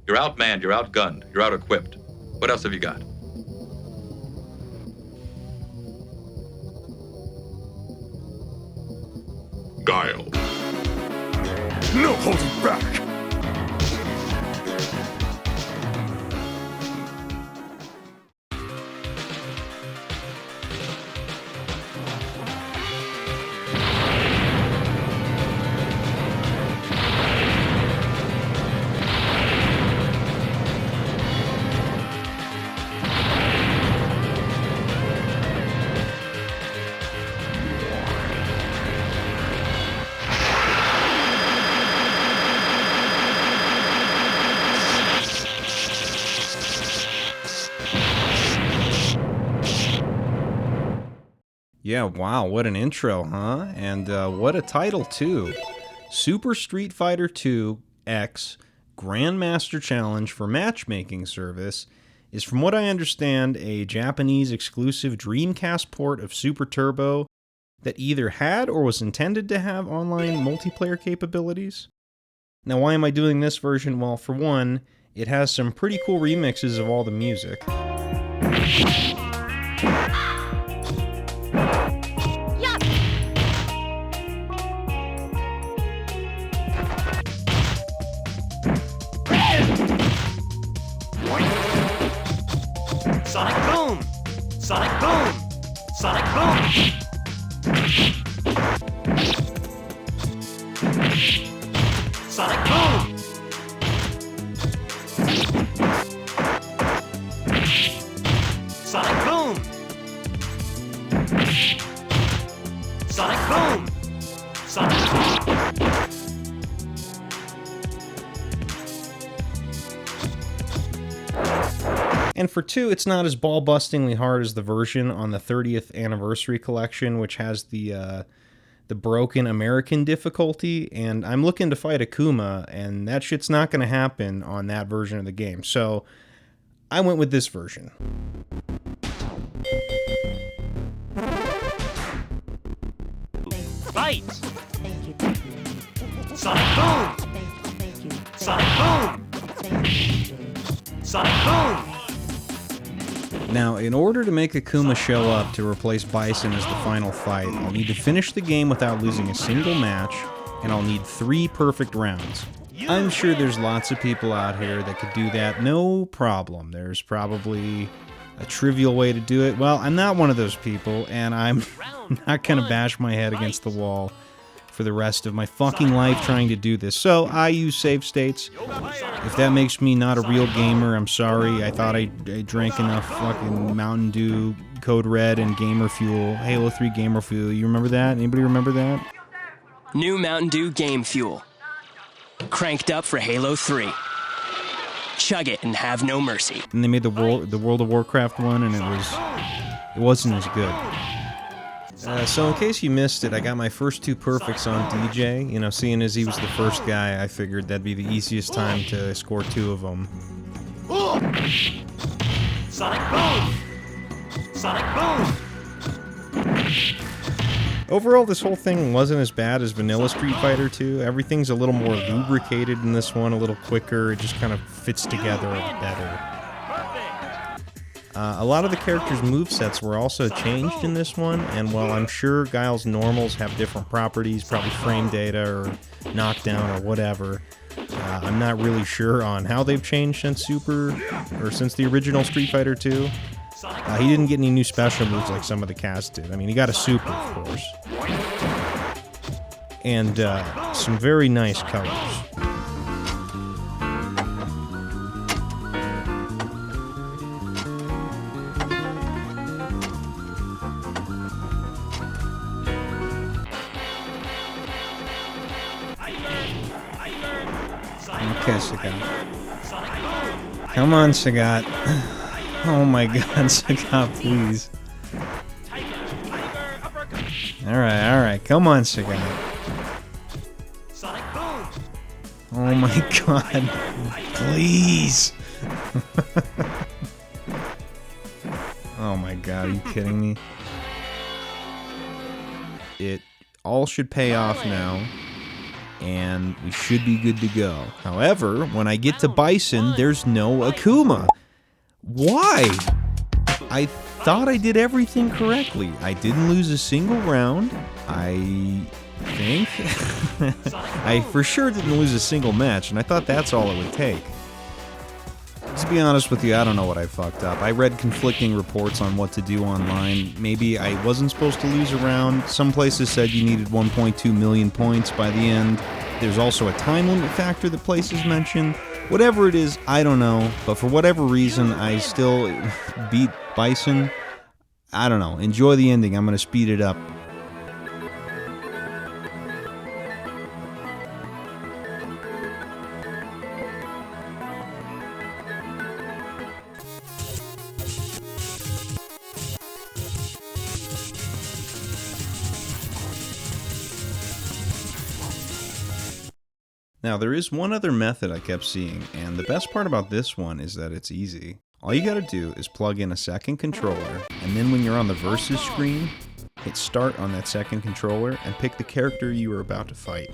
You're outmanned, you're outgunned, you're out-equipped. What else have you got? Guile. No holding back! Yeah, wow, what an intro, huh? And what a title, too. Super Street Fighter II X Grandmaster Challenge for Matchmaking service is, from what I understand, a Japanese exclusive Dreamcast port of Super Turbo that either had or was intended to have online multiplayer capabilities. Now, why am I doing this version? Well, for one, it has some pretty cool remixes of all the music. Sonic Boom! Sonic Boom! Sonic Boom! Sonic Boom! Sonic Boom! Sonic Boom! Sonic Boom! And for 2, it's not as ball-bustingly hard as the version on the 30th Anniversary Collection, which has the broken American difficulty, and I'm looking to fight Akuma, and that shit's not going to happen on that version of the game. So I went with this version. Fight! Thank you. Sonic Boom! Thank you. Sonic Boom! Thank you. Sonic Boom! Now, in order to make Akuma show up to replace Bison as the final fight, I'll need to finish the game without losing a single match, and I'll need 3 perfect rounds. I'm sure there's lots of people out here that could do that, no problem. There's probably a trivial way to do it. Well, I'm not one of those people, and I'm not gonna bash my head against the wall for the rest of my fucking life trying to do this. So I use save states. If that makes me not a real gamer, I'm sorry. I thought I drank enough fucking Mountain Dew, Code Red, and Gamer Fuel. Halo 3 Gamer Fuel. You remember that? Anybody remember that? New Mountain Dew Game Fuel. Cranked up for Halo 3. Chug it and have no mercy. And they made the World of Warcraft one, and it wasn't as good. So in case you missed it, I got my first 2 perfects on DJ. You know, seeing as he was the first guy, I figured that'd be the easiest time to score 2 of them. Sonic Boom! Sonic Boom! Overall, this whole thing wasn't as bad as Vanilla Street Fighter 2. Everything's a little more lubricated in this one, a little quicker. It just kind of fits together better. A lot of the characters' movesets were also changed in this one, and while I'm sure Guile's normals have different properties, probably frame data or knockdown or whatever, I'm not really sure on how they've changed since since the original Street Fighter 2. He didn't get any new special moves like some of the cast did. I mean, he got a super, of course. And some very nice colors. Okay, Sagat. Come on, Sagat. Oh my god, Sagat, please. Alright, come on, Sagat. Oh my god, please. Oh my god, are you kidding me? It all should pay off now. and we should be good to go. However, when I get to Bison, there's no Akuma. Why? I thought I did everything correctly. I didn't lose a single round. I think. I for sure didn't lose a single match, and I thought that's all it would take. To be honest with you, I don't know what I fucked up. I read conflicting reports on what to do online. Maybe I wasn't supposed to lose a round. Some places said you needed 1.2 million points by the end. There's also a time limit factor that places mention. Whatever it is, I don't know. But for whatever reason, I still beat Bison. I don't know. Enjoy the ending. I'm going to speed it up. Now, there is one other method I kept seeing, and the best part about this one is that it's easy. All you gotta do is plug in a second controller, and then when you're on the versus screen, hit start on that second controller and pick the character you are about to fight.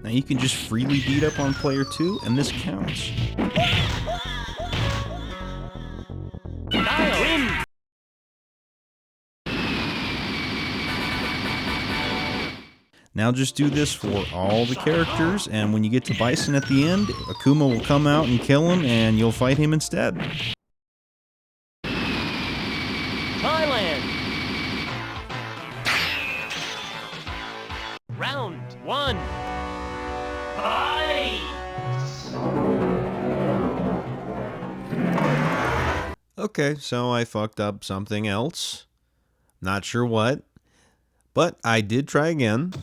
Now you can just freely beat up on player 2, and this counts. Now just do this for all the characters, and when you get to Bison at the end, Akuma will come out and kill him, and you'll fight him instead. Thailand. Round 1. Fight! Okay, so I fucked up something else. Not sure what, but I did try again.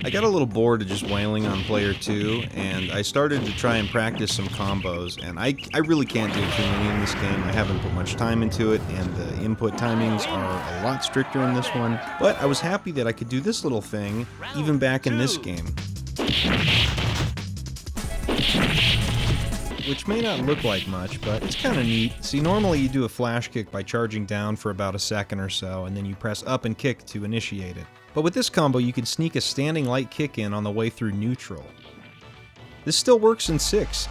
I got a little bored of just wailing on player 2, and I started to try and practice some combos, and I really can't do too many in this game. I haven't put much time into it, and the input timings are a lot stricter in this one, but I was happy that I could do this little thing, even back in this game. Which may not look like much, but it's kind of neat. See, normally you do a flash kick by charging down for about a second or so, and then you press up and kick to initiate it. But with this combo, you can sneak a standing light kick in on the way through neutral. This still works in 6.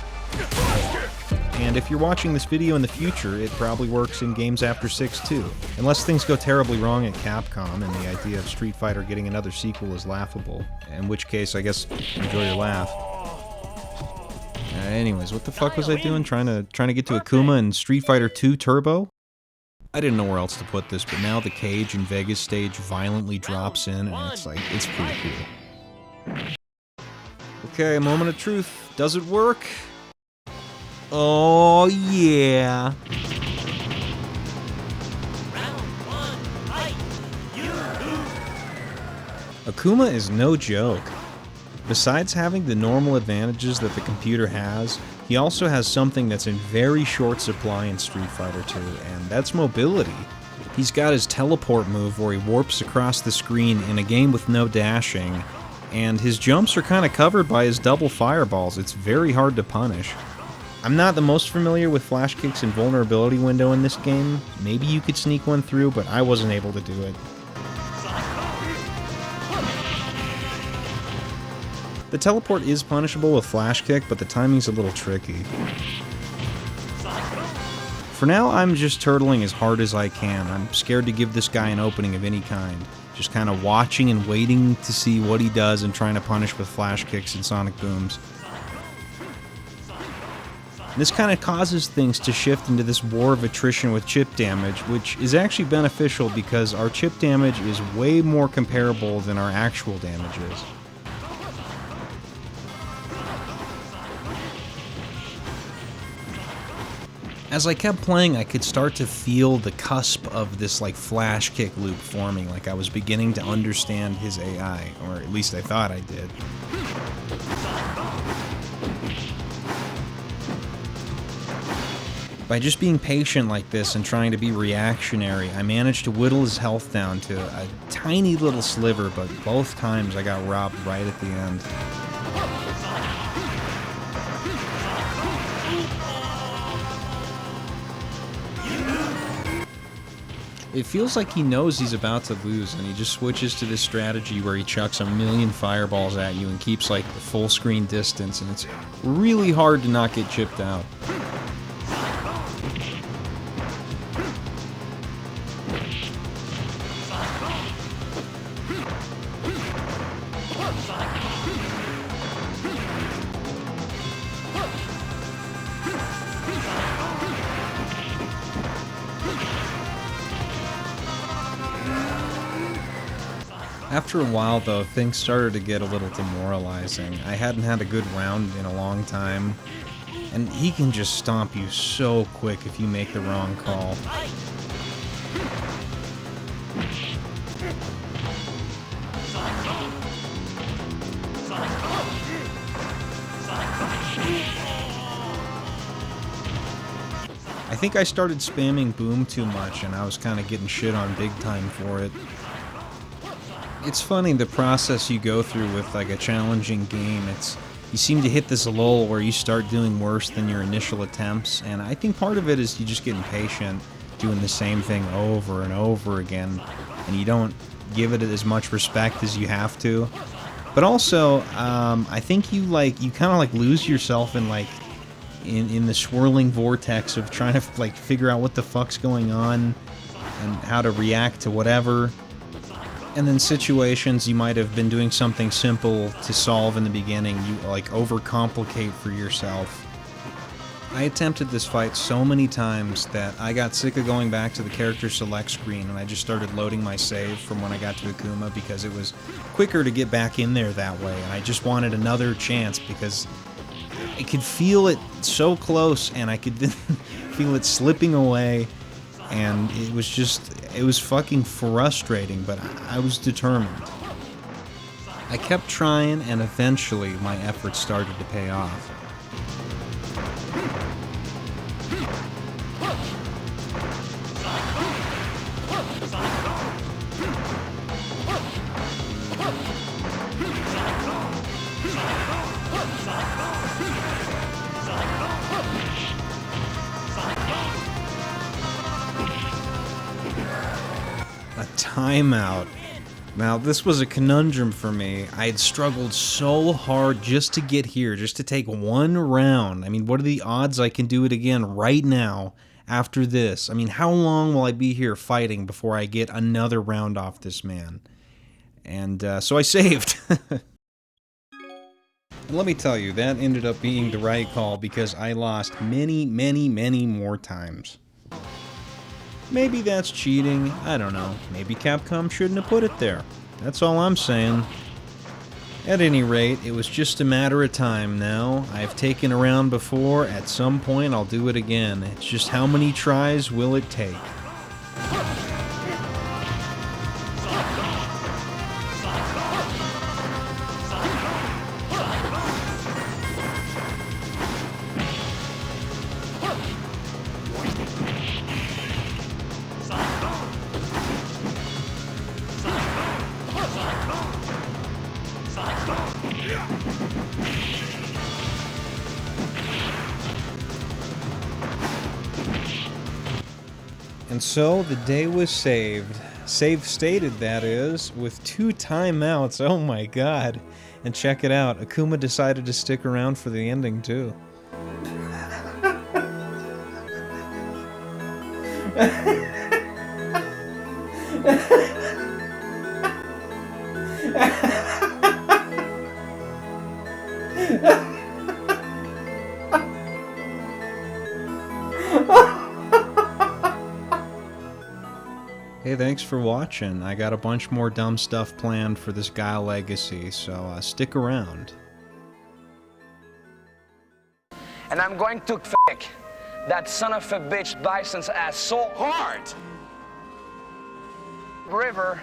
And if you're watching this video in the future, it probably works in games after 6 too. Unless things go terribly wrong at Capcom and the idea of Street Fighter getting another sequel is laughable. In which case, I guess, enjoy your laugh. Anyways, what the fuck was I doing? Trying to get to Akuma in Street Fighter 2 Turbo? I didn't know where else to put this, but now the cage in Vegas stage violently drops in, and it's pretty cool. Okay, moment of truth. Does it work? Oh, yeah. Akuma is no joke. Besides having the normal advantages that the computer has, he also has something that's in very short supply in Street Fighter 2, and that's mobility. He's got his teleport move where he warps across the screen in a game with no dashing, and his jumps are kind of covered by his double fireballs. It's very hard to punish. I'm not the most familiar with flash kicks and vulnerability window in this game. Maybe you could sneak one through, but I wasn't able to do it. The teleport is punishable with flash kick, but the timing's a little tricky. For now, I'm just turtling as hard as I can. I'm scared to give this guy an opening of any kind. Just kind of watching and waiting to see what he does and trying to punish with flash kicks and sonic booms. This kind of causes things to shift into this war of attrition with chip damage, which is actually beneficial because our chip damage is way more comparable than our actual damage is. As I kept playing, I could start to feel the cusp of this flash kick loop forming, like I was beginning to understand his AI, or at least I thought I did. By just being patient like this and trying to be reactionary, I managed to whittle his health down to a tiny little sliver, but both times I got robbed right at the end. It feels like he knows he's about to lose, and he just switches to this strategy where he chucks a million fireballs at you and keeps like the full screen distance, and it's really hard to not get chipped out. After a while, though, things started to get a little demoralizing. I hadn't had a good round in a long time, and he can just stomp you so quick if you make the wrong call. I think I started spamming boom too much, and I was kind of getting shit on big time for it. It's funny, the process you go through with like a challenging game. You seem to hit this lull where you start doing worse than your initial attempts, and I think part of it is you just get impatient doing the same thing over and over again, and you don't give it as much respect as you have to. But also, I think you kind of like lose yourself in like in the swirling vortex of trying to like figure out what the fuck's going on and how to react to whatever. And then situations you might have been doing something simple to solve in the beginning, you like overcomplicate for yourself. I attempted this fight so many times that I got sick of going back to the character select screen, and I just started loading my save from when I got to Akuma because it was quicker to get back in there that way, and I just wanted another chance because I could feel it so close and I could feel it slipping away. And it was fucking frustrating, but I was determined. I kept trying, and eventually my efforts started to pay off. Timeout. Now, this was a conundrum for me. I had struggled so hard just to get here, just to take one round. I mean, what are the odds I can do it again right now after this? I mean, how long will I be here fighting before I get another round off this man? And so I saved. And let me tell you, that ended up being the right call because I lost many, many, many more times. Maybe that's cheating, I don't know. Maybe Capcom shouldn't have put it there. That's all I'm saying. At any rate, it was just a matter of time now. I've taken a round before, at some point I'll do it again. It's just how many tries will it take? And so the day was saved. Save stated, that is, with 2 timeouts. Oh my god. And check it out, Akuma decided to stick around for the ending too. Hey, thanks for watching. I got a bunch more dumb stuff planned for this Guile Legacy, so stick around. And I'm going to kick that son of a bitch Bison's ass so hard. River